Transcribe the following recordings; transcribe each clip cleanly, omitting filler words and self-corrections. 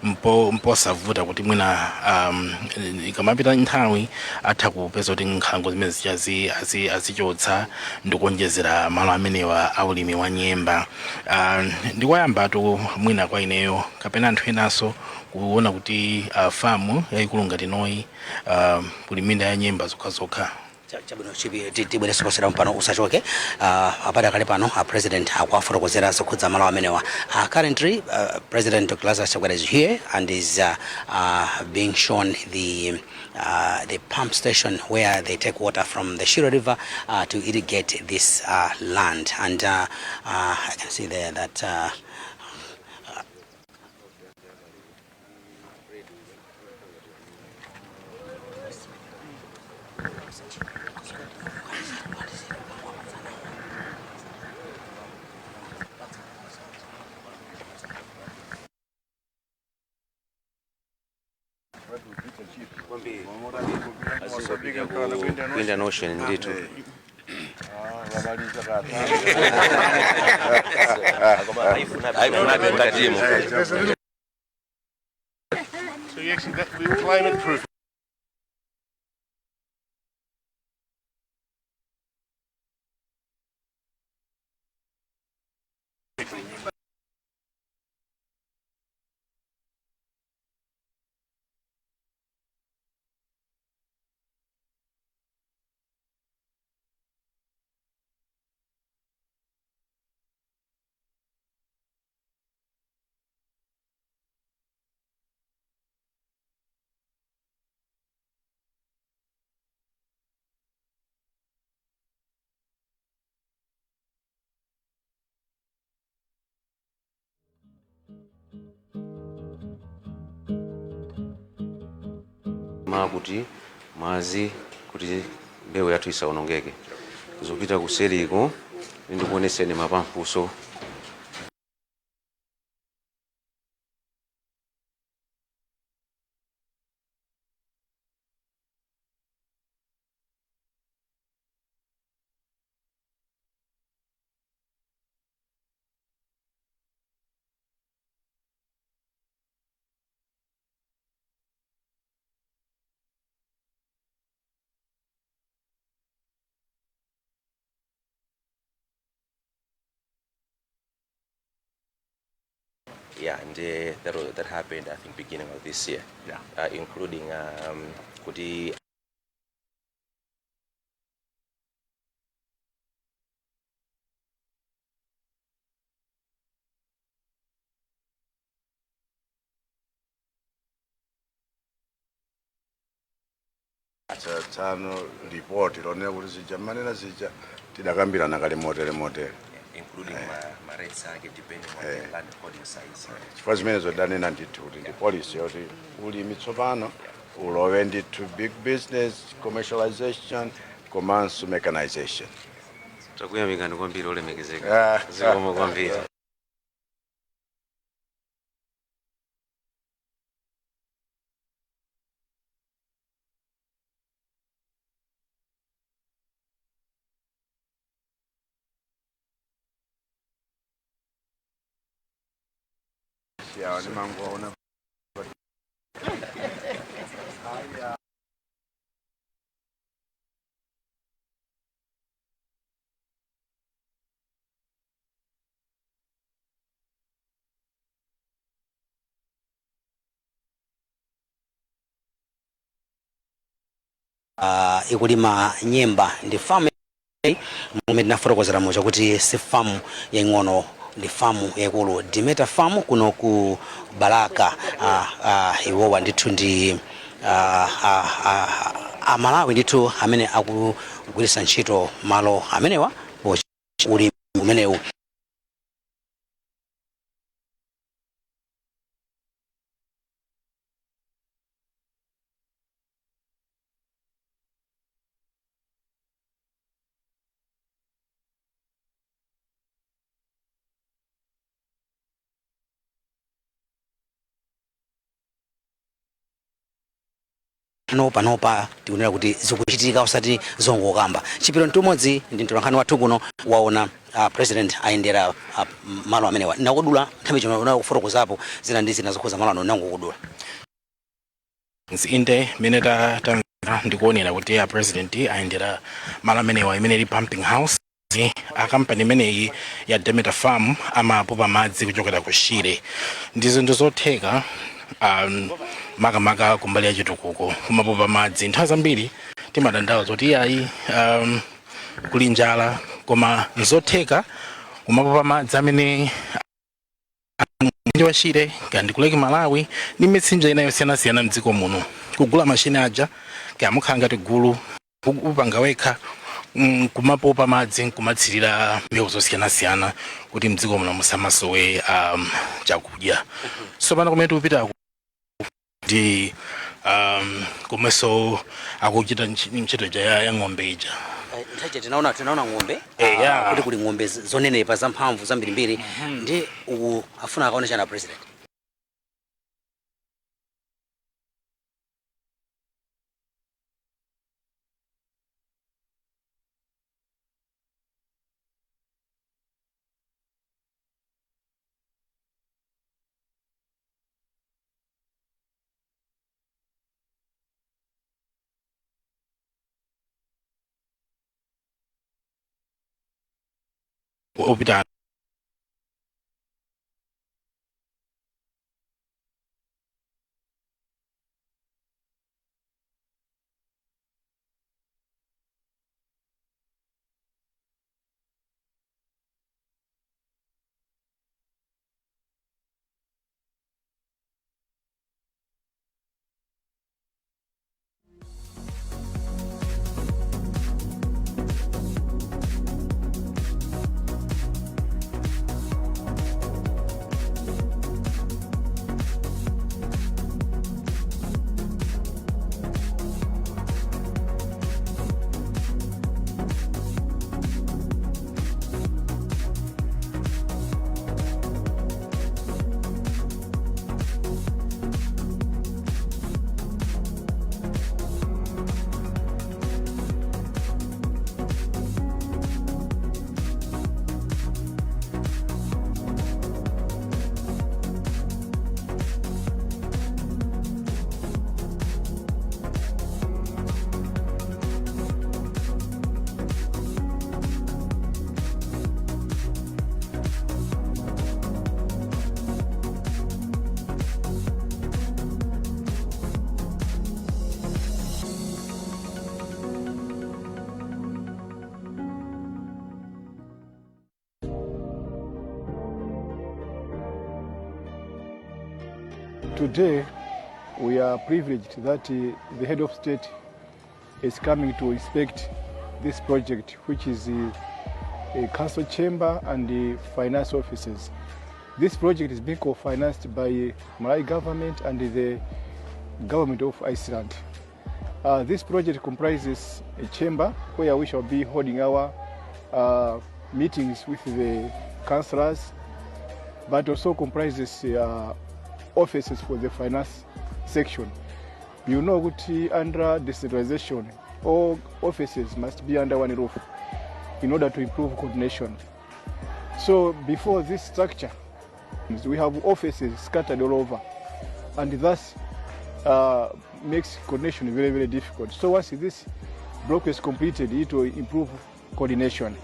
mposavuta kuti mwina ikamapita nthawi atha kupeza kuti nkhalango zimene azichotsa ndikuonjezera malo amenewa aulimi wa nyemba. Ndikoyambatu mwina kwa ineyo kapena anthu enanso kuona kuti famu yayikulu ngati noyi kuli minda ya nyemba zokhazokha. Chabwino tibwere sikosera mpano usachoke apata kale pano president akwafotokozera zokhudza malo amenewa. Currently President Dr. Razarus Chakwera is here and is being shown the pump station where they take water from the Shiro River to irrigate this land, and I can see there that Kwenda notion nditu. So you actually that we're climate proof. Kuti mazi kuti mbewu yathu isaonongeke zopita kuseriko ndikuoneseni mapampuso Yeah, and that happened, I think, beginning of this year. Yeah. Including Kuti. Tano report ilonera kuti zija manena zija tidakambirana kale motere. Including my rates depending on the land holding size. Chifukwa zimene zodanena ndithu kuti ndi policy yoti ulimi tsopano ulowe ndithu big business, commercialization, komanso mechanization. takuyamikani kwambiri olemekezeka zikomo kwambiri. Yeah, ni mango ona. Ikulima nyemba ndi famu momwe tinafotokozera moja kuti si famu yaing'ono ndi famu yaikulu Dimeta famu kuno ku Kubalaka. Iwowa ndithu ndi Amalawi ndithu amene akugwiritsa ntchito malo amenewa ulimi umenewu. Panopa tikunena kuti zikuchitika osati zongokamba. Chipiro ntumodzi ndi mtolankhani wathu kuno waona president ayendera malo amenewa nakudula nthawi chino unakufotokozapo zina ndi zina zokhuza malo ano nangokudula inde mene tamva ndikuonera kuti president ayendera malo amenewa imene ili pumping house akampani imeneyi ya Demeter Farm amapopa madzi kuchokera ku Shire ndizo ndizotheka makamaka kumbali ya chitukuko kumapopa madzi nthawi zambiri timadandaula zoti ayi kuli njala koma nzotheka kumapopa madzi amene ndi wa Shire kandi kuleki Malawi ndi mitsinje ina yosiyanasiyana mdziko muno kugula mashine aja kamukhala ngati gulu upanga wekha kumapopa madzi kumatsirira mbewu zosiyanasiyana kuti mdziko muno musamasowe chakudya so pano kumene tikupita ndi komanso akuchita ntchito ya ng'ombe ija nthawi tinaona ng'ombe kuti kuli ng'ombe zonenepa zamphamvu zambirimbiri ndi afuna akaone chana president opita Today, we are privileged that the head of state is coming to inspect this project, which is a council chamber and the finance offices. This project is being co-financed by Malawi government and the government of Iceland. This project comprises a chamber where we shall be holding our meetings with the councillors, but also comprises offices for the finance section. You know that under decentralization, all offices must be under one roof in order to improve coordination. So before this structure, we have offices scattered all over, and thus makes coordination very, very difficult. So once this block is completed, it will improve coordination.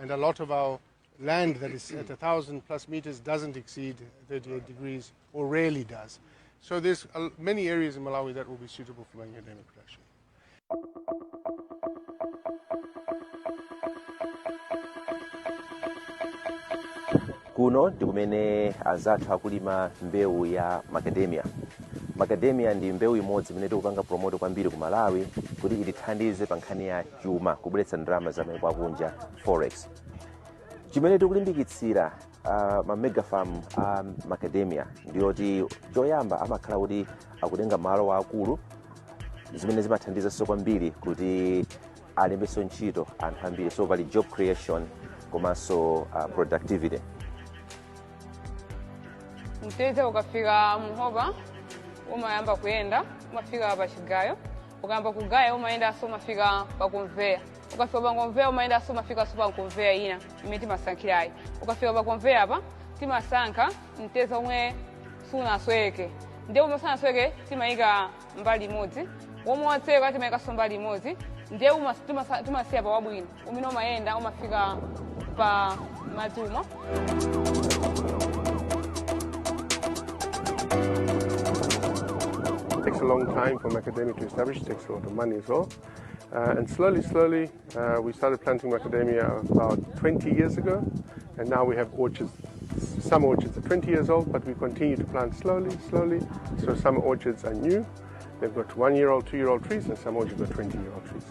And a lot of our land that is at 1,000+ meters doesn't exceed 38 degrees, or rarely does. So there's many areas in Malawi that will be suitable for macadamia production. Kuno ndi kumene azathu akulima mbewu ya macadamia. Macadamia ndi mbewu imodzi imene tikupanga promote kwambiri ku Malawi kuti itithandize pa nkhani ya chuma kubweretsa ndalama za maiko akunja forex. Chimene tikulimbikitsira ma mega farm macadamia ndiyoti choyamba amakhala kuti akutenga malo akulu zimene zimathandiza so kwambiri kuti alembeso ntchito anthu ambiri, so pali job creation komanso productivity. Mteza ukafika Muhoba umayamba kuyenda umafika pachigayo ukamba kugaya umayenda so umafika pakonveya ukafika pakonveya umayenda so umafika so pakonveya ina imeti masankirayi ukafika pakonveya apa timasankha mteza umwe sunasweke ndiye umwe sunasweke timayika mbali imodzi womwe watseka timayika so mbali imodzi ndiye timasiya pa wabwino umene umayenda umafika pa matuma. It takes a long time for macadamia to establish, it takes a lot of money as well. And slowly, we started planting macadamia about 20 years ago, and now we have orchards. Some orchards are 20 years old, but we continue to plant slowly. So some orchards are new. They've got 1-year-old, 2-year-old trees, and some orchards got 20-year-old trees.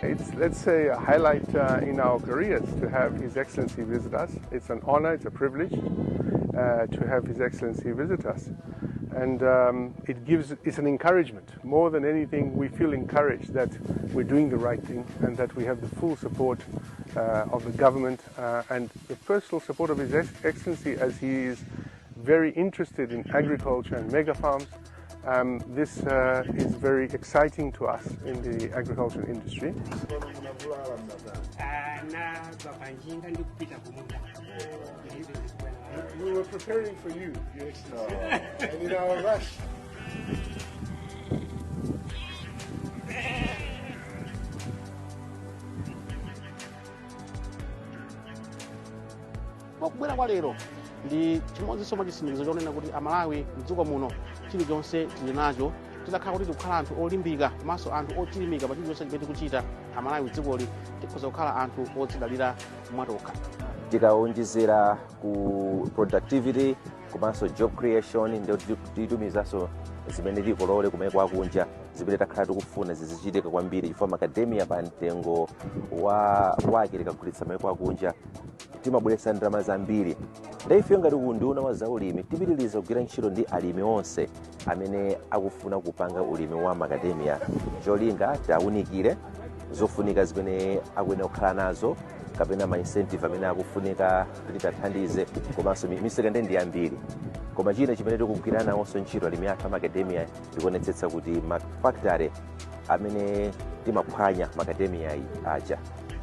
It's, let's say, a highlight in our careers to have His Excellency visit us. It's an honor, it's a privilege to have His Excellency visit us. And it's an encouragement. More than anything, we feel encouraged that we're doing the right thing and that we have the full support of the government and the personal support of His Excellency, as he is very interested in agriculture and mega farms. This is very exciting to us in the agricultural industry. We were preparing for you, Your Excellency, and in our rush. Kubwera kwa lero ndi chimodzinso mwachisindikizo chonena kuti Amalawi mdziko muno chilichonse tili nacho tidakhala kuti tikukhala anthu olimbika komanso anthu ochilimika pa chilichonse chimene tikuchita. Amalawi dzikoli tikhoza kukhala anthu odzidalira mwatokha. Tikawonjezera ku productivity komanso job creation ndio titumizanso zimene tikolole kumene kwakunja zimene takhala tikufuna zizichitika kwambiri chifukwa macadamia pa mtengo wake tikagulitsa kumene kwakunja timabweretsa ndalama zambiri. Ife ngati unduna wa zaulimi tipitiriza kugwira ntchito ndi alimi onse amene akufuna kupanga ulimi wa macadamia cholinga tiwunikire zofunika zimene akuyenera kukhala nazo kapena ma incentive amene akufunika kuti tathandize komanso miseka ndi ambiri. Koma china chimene tikugwira nawonso ntchito alimi athu macadamia tikuonetsetsa kuti mafactory amene timaphwanya macadamia aja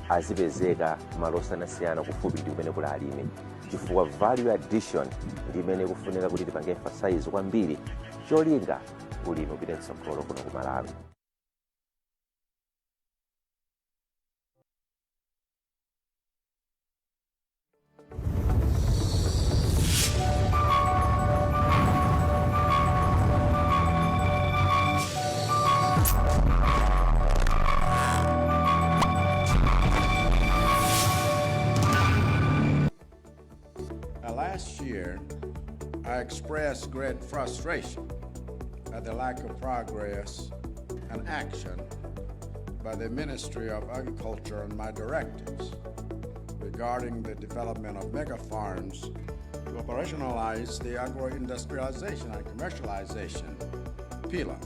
azipezeka malo osiyanasiyana kufupi ndi kumene kuli alimi chifukwa value addition ndi imene kufunika kuti tipange emphasize kwambiri cholinga ulimi upite mtsogolo kuno ku Malawi. Last year, I expressed great frustration at the lack of progress and action by the Ministry of Agriculture on my directives regarding the development of mega farms to operationalize the agro-industrialization and commercialization pillar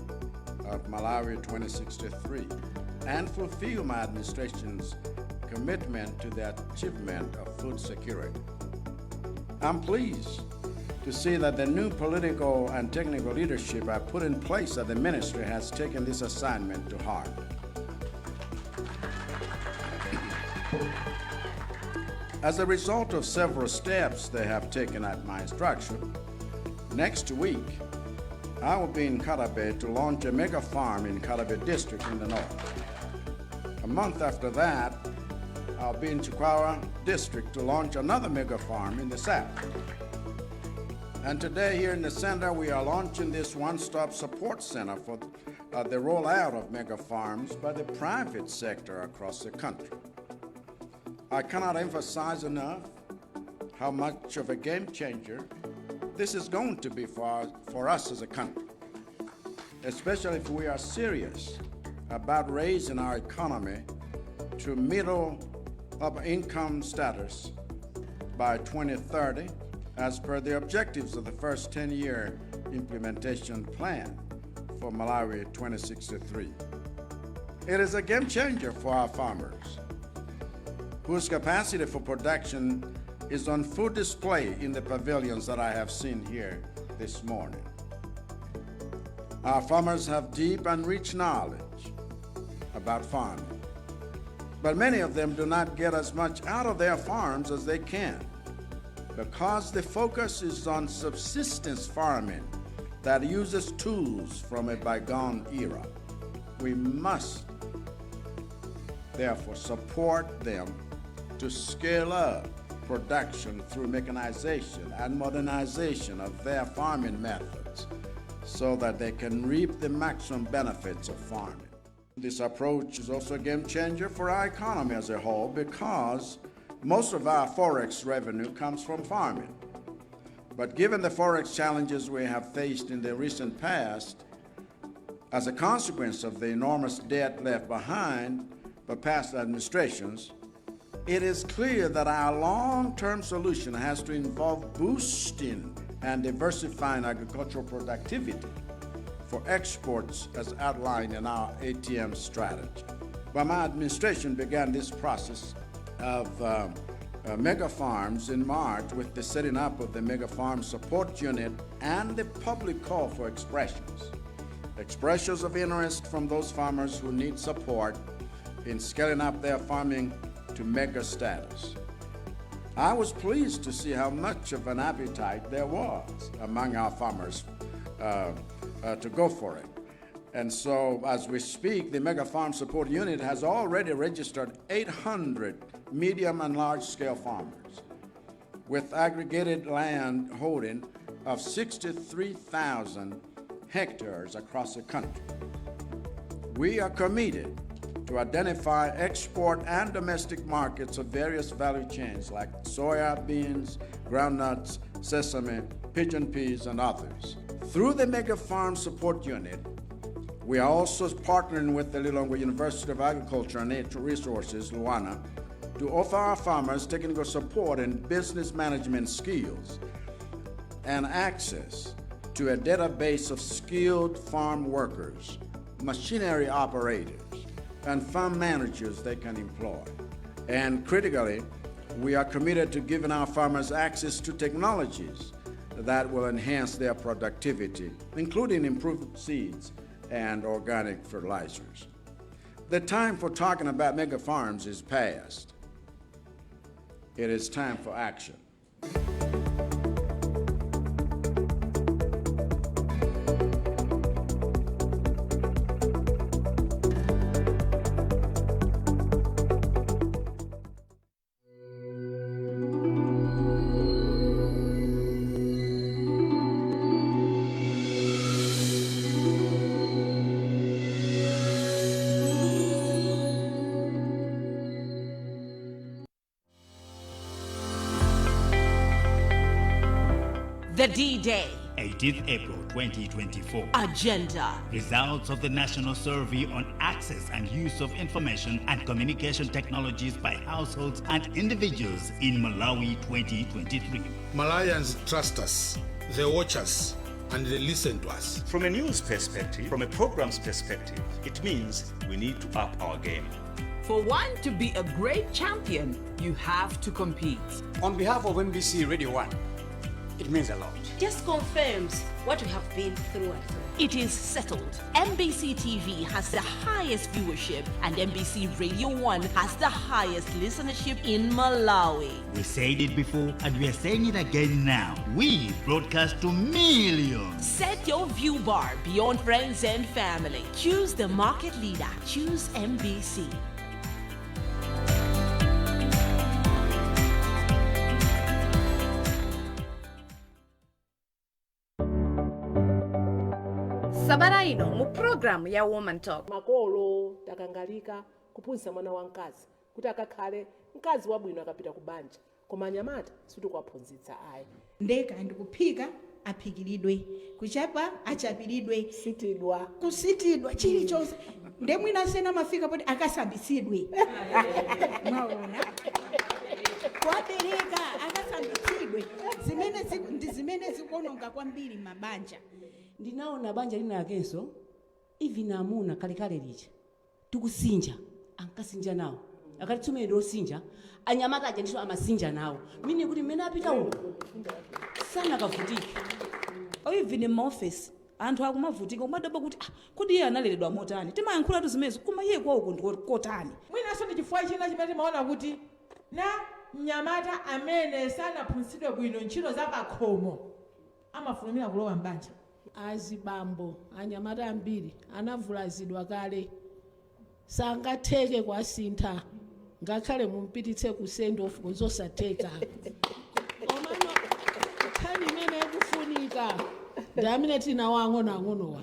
of Malawi 2063 and fulfill my administration's commitment to the achievement of food security. I'm pleased to see that the new political and technical leadership I put in place at the ministry has taken this assignment to heart. As a result of several steps they have taken at my instruction, next week I will be in Karabe to launch a mega farm in Karabe district in the north. A month after that, I'll be in Chakwera district to launch another mega farm in the south. And today here in the center, we are launching this one-stop support center for the rollout of mega farms by the private sector across the country. I cannot emphasize enough how much of a game changer this is going to be for us as a country, especially if we are serious about raising our economy to middle of income status by 2030 as per the objectives of the first 10-year implementation plan for Malawi 2063. It is a game changer for our farmers, whose capacity for production is on full display in the pavilions that I have seen here this morning. Our farmers have deep and rich knowledge about farming, but many of them do not get as much out of their farms as they can because the focus is on subsistence farming that uses tools from a bygone era. We must therefore support them to scale up production through mechanization and modernization of their farming methods so that they can reap the maximum benefits of farming. This approach is also a game changer for our economy as a whole because most of our forex revenue comes from farming. But given the forex challenges we have faced in the recent past, as a consequence of the enormous debt left behind by past administrations, it is clear that our long-term solution has to involve boosting and diversifying agricultural productivity for exports as outlined in our ATM strategy. But my administration began this process of mega farms in March with the setting up of the Mega Farm Support Unit and the public call for expressions of interest from those farmers who need support in scaling up their farming to mega status. I was pleased to see how much of an appetite there was among our farmers to go for it. And so as we speak, the Mega Farm Support Unit has already registered 800 medium and large scale farmers with aggregated land holding of 63,000 hectares across the country. We are committed to identify export and domestic markets of various value chains like soya, beans, groundnuts, sesame, pigeon peas, and others. Through the Mega Farm Support Unit, we are also partnering with the Lilongwe University of Agriculture and Natural Resources, Luana, to offer our farmers technical support in business management skills and access to a database of skilled farm workers, machinery operators, and farm managers they can employ. And critically, we are committed to giving our farmers access to technologies that will enhance their productivity, including improved seeds and organic fertilizers. The time for talking about mega farms is past. It is time for action. The D-Day. 18th April 2024. Agenda. Results of the National Survey on Access and Use of Information and Communication Technologies by Households and Individuals in Malawi 2023. Malawians trust us, they watch us, and they listen to us. From a news perspective, from a program's perspective, it means we need to up our game. For one to be a great champion, you have to compete. On behalf of NBC Radio 1, it means a lot. Just confirms what we have been through and through. It is settled. NBC TV has the highest viewership and NBC Radio 1 has the highest listenership in Malawi. We said it before and we are saying it again now. We broadcast to millions. Set your view bar beyond friends and family. Choose the market leader. Choose NBC. Sabata ino mu program ya Woman Talk. Makolo takangalika kuphunzitsa mwana wamkazi kuti akakhale mkazi wabwino akapita ku banja koma anyamata sitikwaphunzitsa ayi. Ndeka ndikuphika aphikiridwe, kuchapa achapiridwe, kusitidwa chilichonse ndemwina sena mafika poti akasambitsidwe mwaona kwabereka akasambitsidwe zimene zikuononga kwambiri mabanja. Ndinaona banja lina yakenso even amuna kalekale lija tikusinja ankasinja nawo akati tumene osinja anyamata aja ndiso amasinja nawo mini kuti mmene apita uko sana kavutike even mu office anthu akumavutika umadaba kuti kodi iye analeredwa motani timayankhula tu zimenezo koma iye kwa uko ndikotani mwinanso ndi chifukwa china chimene timaona kuti na mnyamata amene sanaphunzitsidwe bwino ntchito za pakhomo amafulumira kulowa mbanja. Azibambo anyamata ambiri anavulazidwa kale sangatheke kwasintha ngakhale mumpititse ku send off kuzosatheka omano nkhani imene ikufunika ndamene tina wang'ono ang'onowa